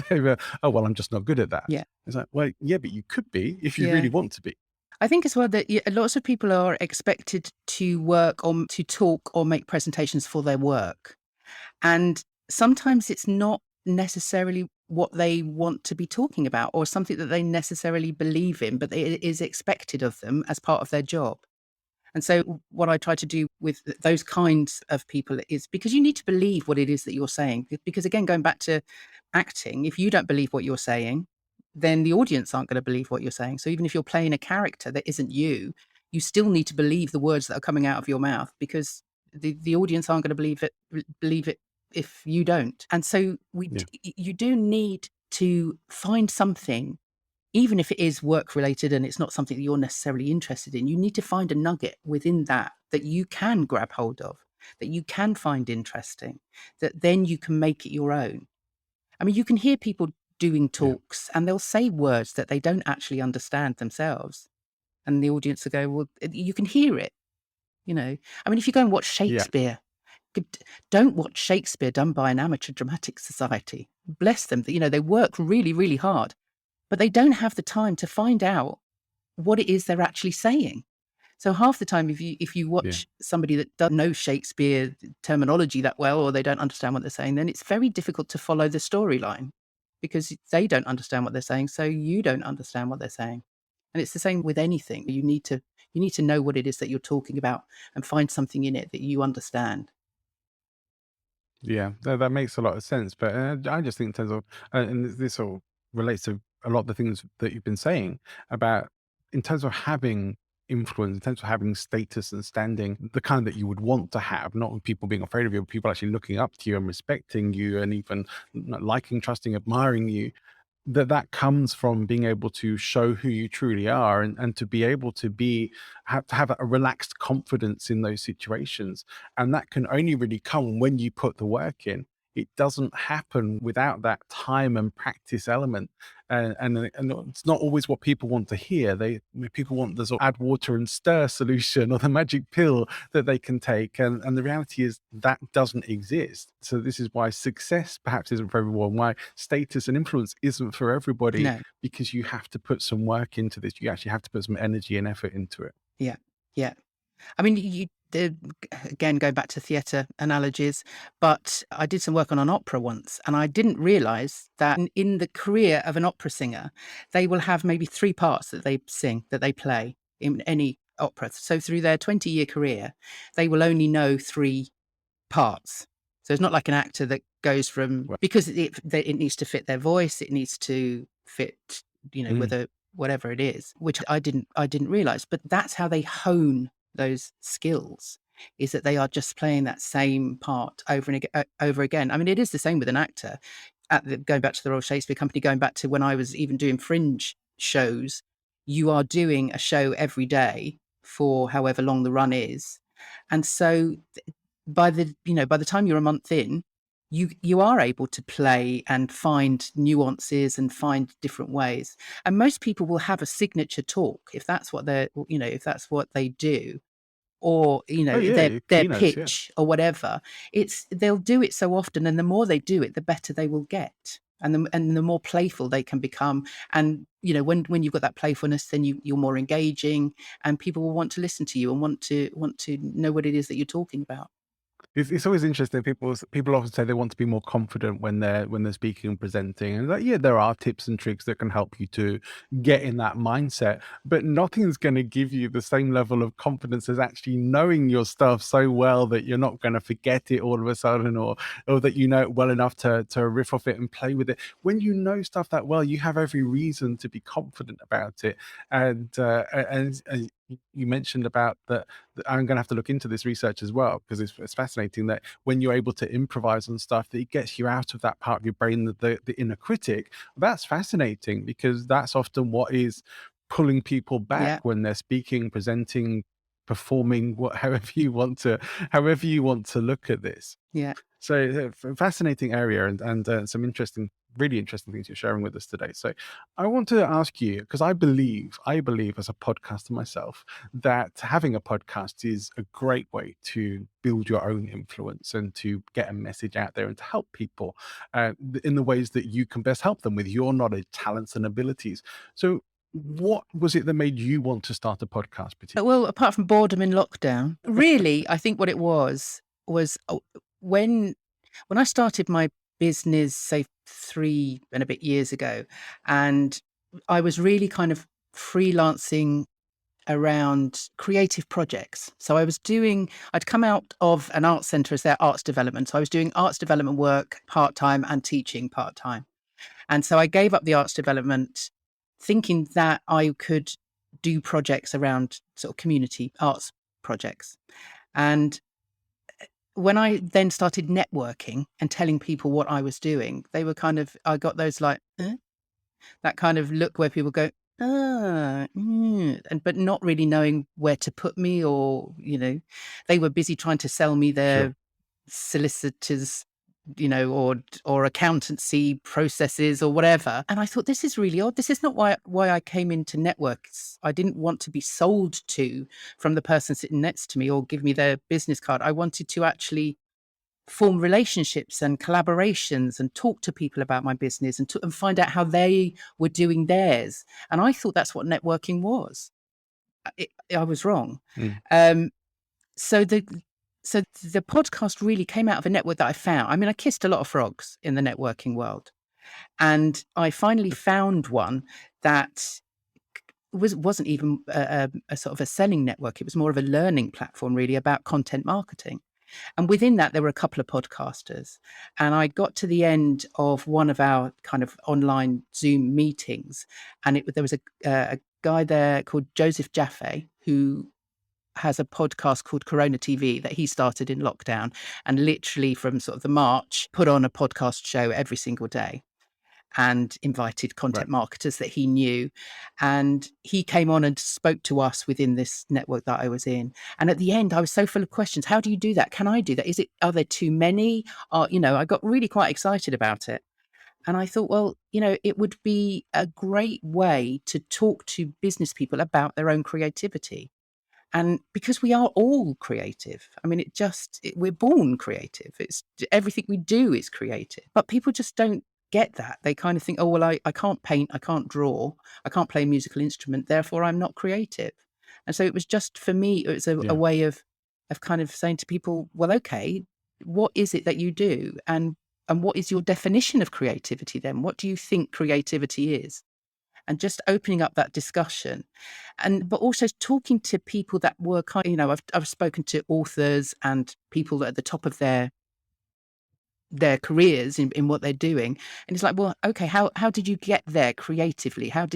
they're, oh, well, I'm just not good at that. Yeah. It's like, well, yeah, but you could be if you Yeah. really want to be. I think as well that lots of people are expected to work or to talk or make presentations for their work. And sometimes it's not necessarily what they want to be talking about or something that they necessarily believe in, but it is expected of them as part of their job. And so what I try to do with those kinds of people is, because you need to believe what it is that you're saying. Because again, going back to acting, if you don't believe what you're saying, then the audience aren't going to believe what you're saying. So even if you're playing a character that isn't you, you still need to believe the words that are coming out of your mouth, because the audience aren't going to believe it if you don't. And so you do need to find something, even if it is work related and it's not something that you're necessarily interested in. You need to find a nugget within that you can grab hold of, that you can find interesting, that then you can make it your own. I mean, you can hear people doing talks and they'll say words that they don't actually understand themselves. And the audience will go, well, you can hear it. I mean, if you go and watch Shakespeare, don't watch Shakespeare done by an amateur dramatic society. Bless them. They work really, really hard, but they don't have the time to find out what it is they're actually saying. So half the time, if you watch somebody that doesn't know Shakespeare terminology that well, or they don't understand what they're saying, then it's very difficult to follow the storyline, because they don't understand what they're saying. So you don't understand what they're saying. And it's the same with anything. You need to know what it is that you're talking about and find something in it that you understand. Yeah, that makes a lot of sense. But I just think in terms of, and this all relates to a lot of the things that you've been saying about, in terms of having influence, in terms of having status and standing, the kind that you would want to have, not with people being afraid of you, but people actually looking up to you and respecting you and even liking, trusting, admiring you. That comes from being able to show who you truly are, and to be able to have a relaxed confidence in those situations. And that can only really come when you put the work in. It doesn't happen without that time and practice element. And it's not always what people want to hear. People want the sort of add water and stir solution, or the magic pill that they can take. And the reality is that doesn't exist. So this is why success perhaps isn't for everyone, why status and influence isn't for everybody, because you have to put some work into this. You actually have to put some energy and effort into it. Yeah. Yeah. I mean, again, go back to theatre analogies, but I did some work on an opera once, and I didn't realise that in the career of an opera singer, they will have maybe 3 parts that they sing, that they play in any opera. So through their 20-year career, they will only know 3 parts. So it's not like an actor that goes from, because it needs to fit their voice, it needs to fit, whatever it is, which I didn't realise. But that's how they hone those skills, is that they are just playing that same part over and over again. I mean, it is the same with an actor. Going back to the Royal Shakespeare Company, going back to when I was even doing fringe shows, you are doing a show every day for however long the run is. And so by the time you're a month in, you are able to play and find nuances and find different ways. And most people will have a signature talk, if that's what they do, or their pitch or whatever. They'll do it so often, and the more they do it, the better they will get, and the more playful they can become. And when you've got that playfulness, then you're more engaging, and people will want to listen to you and want to know what it is that you're talking about. It's always interesting. People often say they want to be more confident when they're speaking and presenting, and yeah, there are tips and tricks that can help you to get in that mindset. But nothing's going to give you the same level of confidence as actually knowing your stuff so well that you're not going to forget it all of a sudden, or that you know it well enough to riff off it and play with it. When you know stuff that well, you have every reason to be confident about it. And you mentioned about that. I'm going to have to look into this research as well, because it's fascinating that when you're able to improvise on stuff, that it gets you out of that part of your brain, the inner critic. That's fascinating, because that's often what is pulling people back Yeah, when they're speaking, presenting, performing, however you want to look at this. yeah. So fascinating area, and some really interesting things you're sharing with us today. So I want to ask you, because I believe as a podcaster myself, that having a podcast is a great way to build your own influence and to get a message out there and to help people in the ways that you can best help them with your knowledge, talents, and abilities. So what was it that made you want to start a podcast particularly? Well, apart from boredom in lockdown, really, I think what it was when when I started my business, say 3 and a bit years ago, and I was really kind of freelancing around creative projects. So I'd come out of an art center as their arts development. So I was doing arts development work part-time and teaching part-time. And so I gave up the arts development thinking that I could do projects around sort of community arts projects. And when I then started networking and telling people what I was doing, they were I got those like, "Eh?" That kind of look where people go, but not really knowing where to put me, or, they were busy trying to sell me Sure. their solicitors, or accountancy processes or whatever. And I thought, this is really odd. This is not why I came into networks. I didn't want to be sold to from the person sitting next to me or give me their business card. I wanted to actually form relationships and collaborations and talk to people about my business and find out how they were doing theirs. And I thought that's what networking was. I was wrong. Mm. Um, so the so the podcast really came out of a network that I found. I mean, I kissed a lot of frogs in the networking world, and I finally found one that wasn't even a sort of a selling network. It was more of a learning platform, really, about content marketing. And within that, there were a couple of podcasters. And I got to the end of one of our kind of online Zoom meetings, and there was a guy there called Joseph Jaffe, who has a podcast called Corona TV that he started in lockdown, and literally from sort of the March put on a podcast show every single day and invited content Right. marketers that he knew. And he came on and spoke to us within this network that I was in. And at the end, I was so full of questions. How do you do that? Can I do that? Are there too many? I got really quite excited about it. And I thought, well, it would be a great way to talk to business people about their own creativity. And because we are all creative, I mean, we're born creative. It's everything we do is creative, but people just don't get that. They kind of think, oh, well, I can't paint, I can't draw, I can't play a musical instrument, therefore I'm not creative. And so it was just, for me, it was a Yeah. way of kind of saying to people, well, okay, what is it that you do? And what is your definition of creativity then? What do you think creativity is? And just opening up that discussion, but also talking to people that were I've spoken to authors and people that are at the top of their careers in what they're doing, and it's like, well, okay, how did you get there creatively? How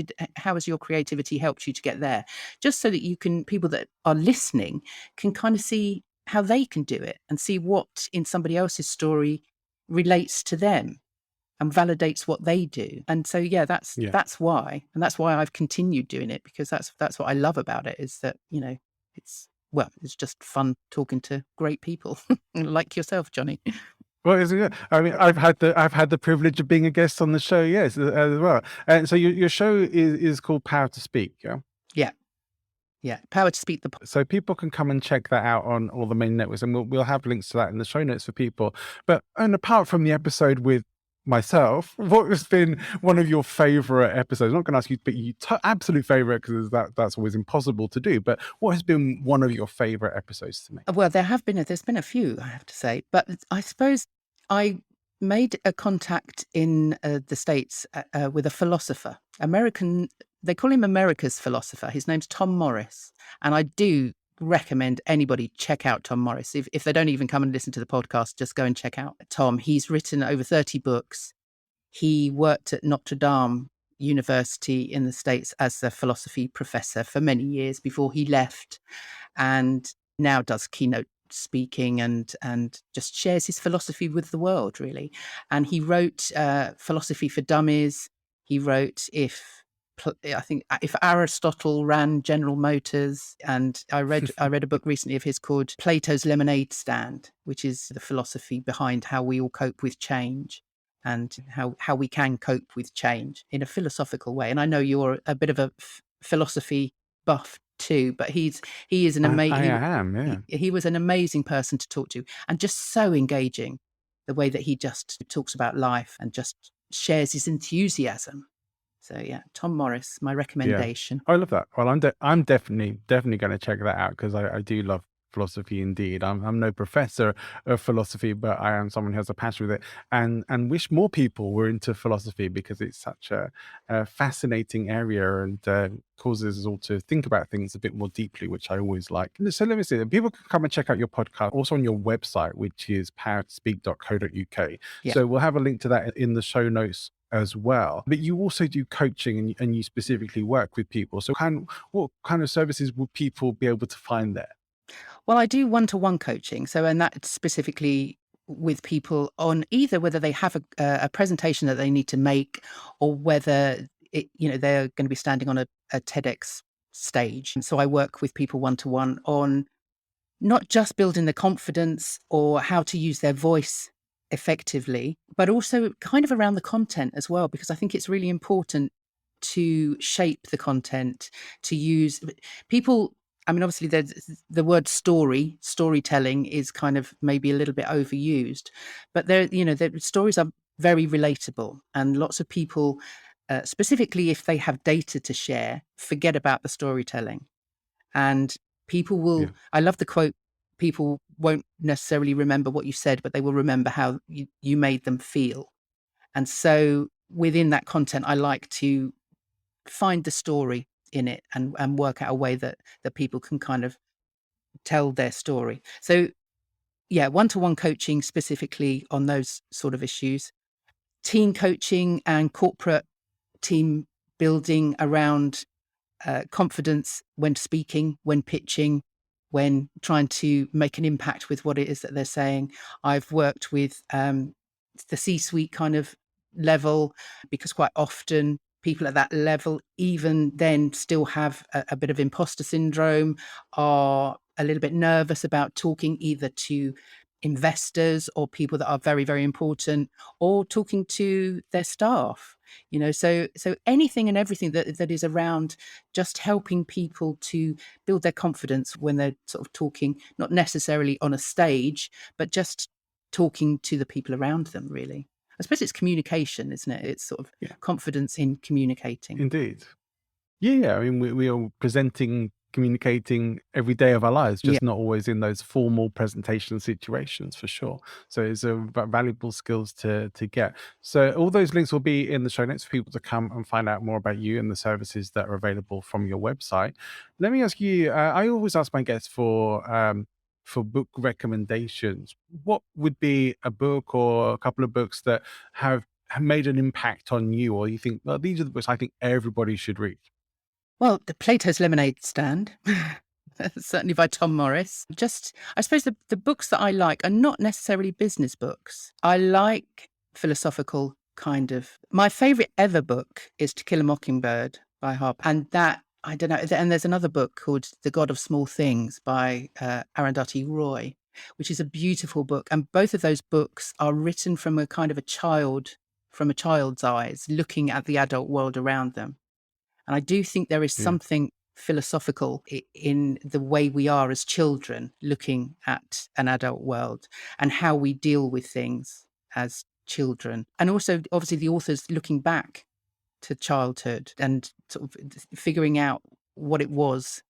has your creativity helped you to get there? Just so that people that are listening can kind of see how they can do it and see what in somebody else's story relates to them and validates what they do. And so, yeah, that's why. And that's why I've continued doing it, because that's what I love about it, is that, it's just fun talking to great people like yourself, Johnny. Well, isn't it? I mean, I've had the privilege of being a guest on the show, yes, as well. And so your show is called Power to Speak, yeah? Yeah. Yeah. Power to Speak So people can come and check that out on all the main networks, and we'll have links to that in the show notes for people. And apart from the episode with myself, what has been one of your favorite episodes? I'm not going to ask you to pick your absolute favorite, because that's always impossible to do, but what has been one of your favorite episodes to make? Well, there's been a few, I have to say, but I suppose I made a contact in the States with a philosopher, American. They call him America's philosopher. His name's Tom Morris, and I do recommend anybody check out Tom Morris. If they don't even come and listen to the podcast, just go and check out Tom. He's written over 30 books. He worked at Notre Dame University in the States as a philosophy professor for many years before he left, and now does keynote speaking and just shares his philosophy with the world, really. And he wrote Philosophy for Dummies. He wrote I think if Aristotle ran General Motors, and I read a book recently of his called Plato's Lemonade Stand, which is the philosophy behind how we all cope with change and how we can cope with change in a philosophical way. And I know you're a bit of a philosophy buff too, but he is an I amazing. am, yeah. He was an amazing person to talk to, and just so engaging. The way that he just talks about life and just shares his enthusiasm. So yeah, Tom Morris, my recommendation. I love that. Well, I'm definitely going to check that out, because I do love philosophy indeed. I'm no professor of philosophy, but I am someone who has a passion with it, and wish more people were into philosophy, because it's such a fascinating area, and causes us all to think about things a bit more deeply, which I always like. So let me see, people can come and check out your podcast also on your website, which is powertospeak.co.uk. Yeah. So we'll have a link to that in the show notes as well. But you also do coaching, and you specifically work with people. So what kind of services would people be able to find there? Well, I do one-to-one coaching. So, and that's specifically with people on either whether they have a presentation that they need to make, or whether they're going to be standing on a TEDx stage. And so I work with people one-to-one on not just building the confidence or how to use their voice effectively, but also kind of around the content as well, because I think it's really important to shape the content, to use people. I mean, obviously, there's the word storytelling is kind of maybe a little bit overused, but the stories are very relatable, and lots of people, specifically if they have data to share, forget about the storytelling. And people will, Yeah. I love the quote, people won't necessarily remember what you said, but they will remember how you made them feel. And so within that content, I like to find the story in it and work out a way that people can kind of tell their story. So yeah, one-to-one coaching specifically on those sort of issues, team coaching and corporate team building around confidence when speaking, when pitching, when trying to make an impact with what it is that they're saying. I've worked with the C-suite kind of level, because quite often people at that level even then still have a bit of imposter syndrome, are a little bit nervous about talking either to investors or people that are very, very important, or talking to their staff. So anything and everything that is around just helping people to build their confidence when they're sort of talking, not necessarily on a stage, but just talking to the people around them, really. I suppose it's communication, isn't it? It's sort of confidence in communicating. Indeed. Yeah. I mean, we are presenting, communicating every day of our lives, just not always in those formal presentation situations, for sure. So it's a valuable skills to get. So all those links will be in the show notes for people to come and find out more about you and the services that are available from your website. Let me ask you, I always ask my guests for book recommendations. What would be a book or a couple of books that have made an impact on you, or you think, well, these are the books I think everybody should read? Well, the Plato's Lemonade Stand, certainly by Tom Morris. Just, I suppose the books that I like are not necessarily business books. I like philosophical kind of. My favorite ever book is To Kill a Mockingbird by Harper. And that, I don't know. And there's another book called The God of Small Things by Arundhati Roy, which is a beautiful book. And both of those books are written from a kind of from a child's eyes, looking at the adult world around them. And I do think there is something philosophical in the way we are as children looking at an adult world, and how we deal with things as children. And also, obviously, the author's looking back to childhood and sort of figuring out what it was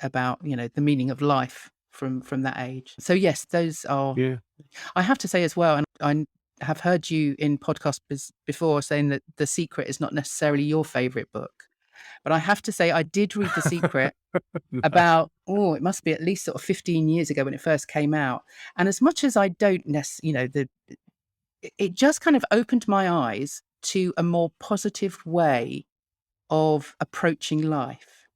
about, the meaning of life from that age. So yes, those are. Yeah. I have to say as well, and I have heard you in podcasts before saying that The Secret is not necessarily your favorite book. But I have to say, I did read The Secret about, it must be at least sort of 15 years ago when it first came out. And as much as I don't necessarily, it just kind of opened my eyes to a more positive way of approaching life.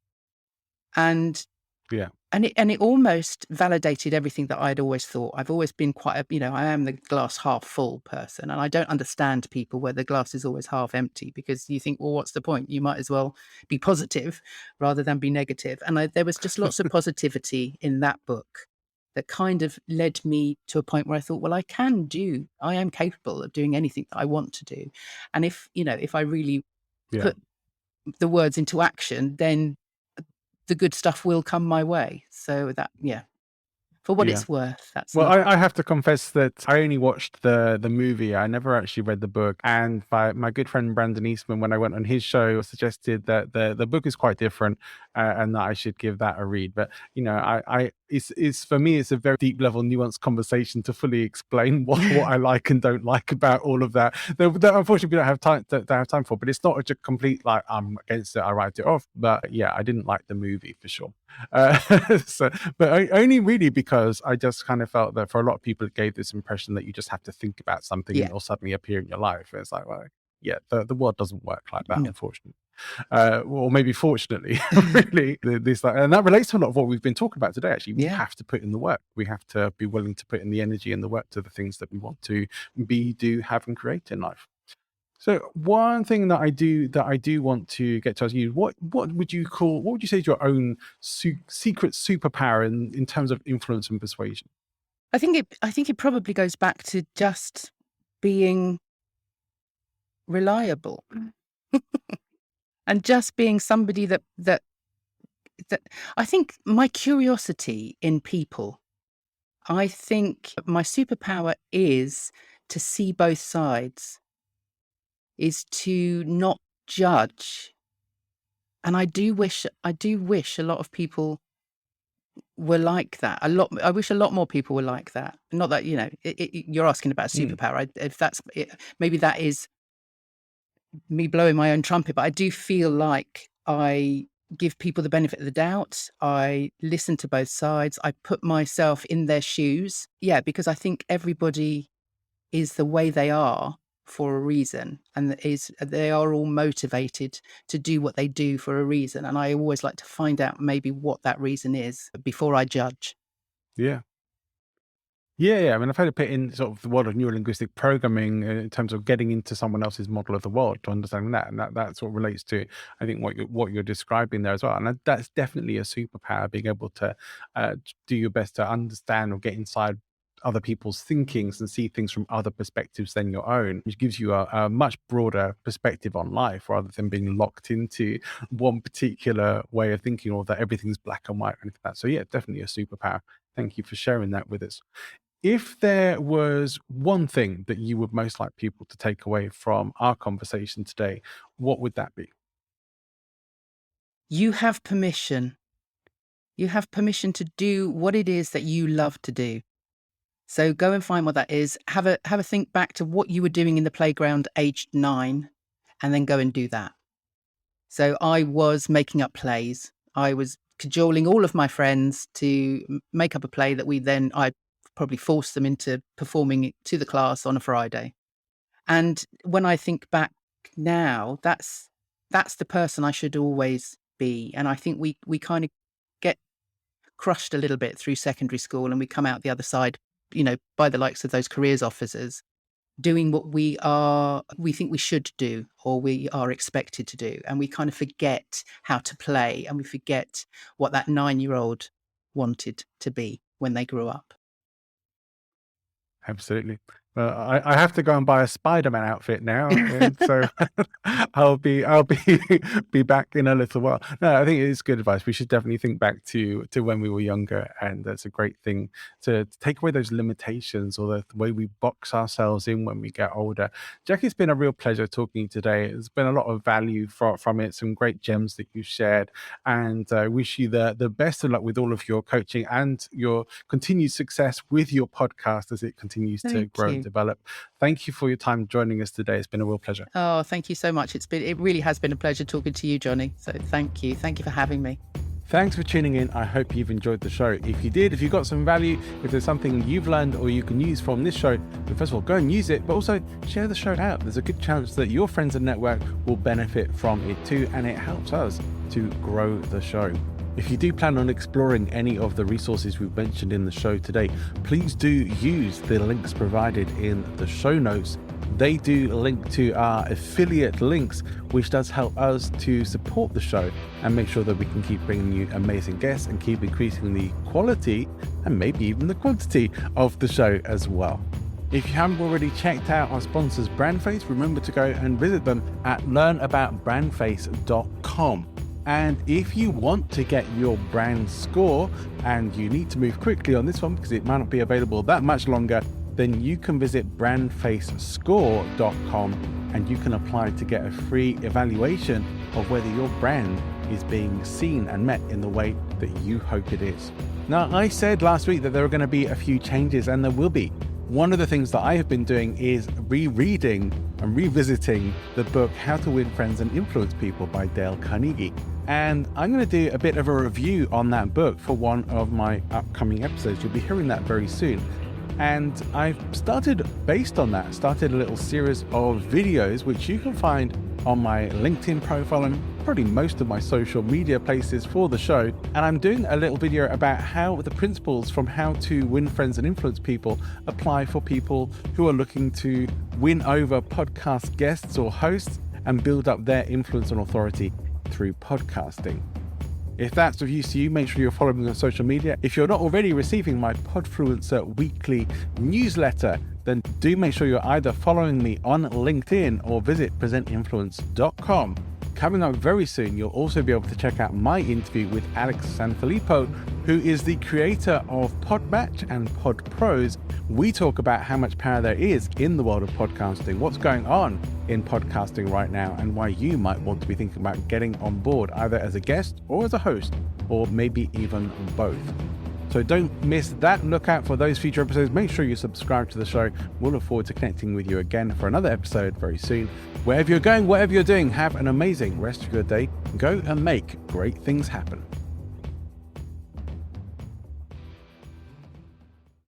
And Yeah. and it almost validated everything that I'd always thought. I've always been quite I am the glass half full person, and I don't understand people where the glass is always half empty, because you think, well, what's the point? You might as well be positive rather than be negative. And there was just lots of positivity in that book that kind of led me to a point where I thought, well, I am capable of doing anything that I want to do. And if I really put the words into action, then the good stuff will come my way. So that, for what it's worth, that's Well, not. I have to confess that I only watched the movie. I never actually read the book. And my good friend Brandon Eastman, when I went on his show, suggested that the book is quite different and that I should give that a read. But it's for me, it's a very deep level, nuanced conversation to fully explain what I like and don't like about all of that. That unfortunately we don't have time for. But it's not a complete like I'm against it, I write it off. But yeah, I didn't like the movie for sure. But only really because I just kind of felt that for a lot of people it gave this impression that you just have to think about something and it'll suddenly appear in your life. And it's like, well, yeah, the world doesn't work like that, unfortunately. Or maybe fortunately, really. And that relates to a lot of what we've been talking about today. Actually, we have to put in the work. We have to be willing to put in the energy and the work to the things that we want to be, do, have, and create in life. So one thing that I do want to get to ask you, what would you say is your own secret superpower in terms of influence and persuasion? I think it probably goes back to just being reliable and just being somebody that I think my curiosity in people. I think my superpower is to see both sides, is to not judge. And I do wish a lot of people were like that. I wish a lot more people were like that. Not that, you're asking about a superpower. If that's it, maybe that is me blowing my own trumpet, but I do feel like I give people the benefit of the doubt. I listen to both sides. I put myself in their shoes. Yeah, because I think everybody is the way they are for a reason, and they are all motivated to do what they do for a reason. And I always like to find out maybe what that reason is before I judge. Yeah. Yeah. I mean, I've had to put in sort of the world of neurolinguistic programming in terms of getting into someone else's model of the world to understand that, and that sort of relates to, I think, what you're describing there as well. And that's definitely a superpower, being able to do your best to understand or get inside other people's thinkings and see things from other perspectives than your own, which gives you a much broader perspective on life rather than being locked into one particular way of thinking, or that everything's black and white or anything like that. So yeah, definitely a superpower. Thank you for sharing that with us. If there was one thing that you would most like people to take away from our conversation today, what would that be? You have permission. You have permission to do what it is that you love to do. So go and find what that is. Have a think back to what you were doing in the playground aged 9, and then go and do that. So I was making up plays. I was cajoling all of my friends to make up a play that I probably forced them into performing it to the class on a Friday. And when I think back now, that's the person I should always be. And I think we kind of get crushed a little bit through secondary school, and we come out the other side, by the likes of those careers officers, doing what we think we should do, or we are expected to do. And we kind of forget how to play, and we forget what that 9-year-old wanted to be when they grew up. Absolutely. I have to go and buy a Spider-Man outfit now, and so I'll be back in a little while. No, I think it is good advice. We should definitely think back to when we were younger, and that's a great thing to take away those limitations or the way we box ourselves in when we get older. Jackie, it's been a real pleasure talking to you today. There's been a lot of value from it, some great gems that you shared, and I wish you the best of luck with all of your coaching and your continued success with your podcast as it continues to Thank grow you. and develop. Thank you for your time joining us today. It's been a real pleasure. Oh, thank you so much. It really has been a pleasure talking to you, Johnny. So thank you. Thank you for having me. Thanks for tuning in. I hope you've enjoyed the show. If you did, if you got some value, if there's something you've learned or you can use from this show, then first of all, go and use it, but also share the show out. There's a good chance that your friends and network will benefit from it too, and it helps us to grow the show. If you do plan on exploring any of the resources we've mentioned in the show today, please do use the links provided in the show notes. They do link to our affiliate links, which does help us to support the show and make sure that we can keep bringing you amazing guests and keep increasing the quality and maybe even the quantity of the show as well. If you haven't already checked out our sponsors Brandface, remember to go and visit them at learnaboutbrandface.com. And if you want to get your brand score and you need to move quickly on this one because it might not be available that much longer, then you can visit brandfacescore.com and you can apply to get a free evaluation of whether your brand is being seen and met in the way that you hope it is. Now, I said last week that there are going to be a few changes, and there will be. One of the things that I have been doing is rereading and revisiting the book How to Win Friends and Influence People by Dale Carnegie. And I'm going to do a bit of a review on that book for one of my upcoming episodes. You'll be hearing that very soon. And I've started, based on that, a little series of videos which you can find on my LinkedIn profile and probably most of my social media places for the show. And I'm doing a little video about how the principles from How to Win Friends and Influence People apply for people who are looking to win over podcast guests or hosts and build up their influence and authority through podcasting. If that's of use to you, make sure you're following me on social media. If you're not already receiving my Podfluencer weekly newsletter, then do make sure you're either following me on LinkedIn or visit presentinfluence.com. Coming up very soon, you'll also be able to check out my interview with Alex Sanfilippo, who is the creator of Podmatch and PodPros. We talk about how much power there is in the world of podcasting, what's going on in podcasting right now, and why you might want to be thinking about getting on board either as a guest or as a host, or maybe even both. So don't miss that. Look out for those future episodes. Make sure you subscribe to the show. We'll look forward to connecting with you again for another episode very soon. Wherever you're going, whatever you're doing, have an amazing rest of your day. Go and make great things happen.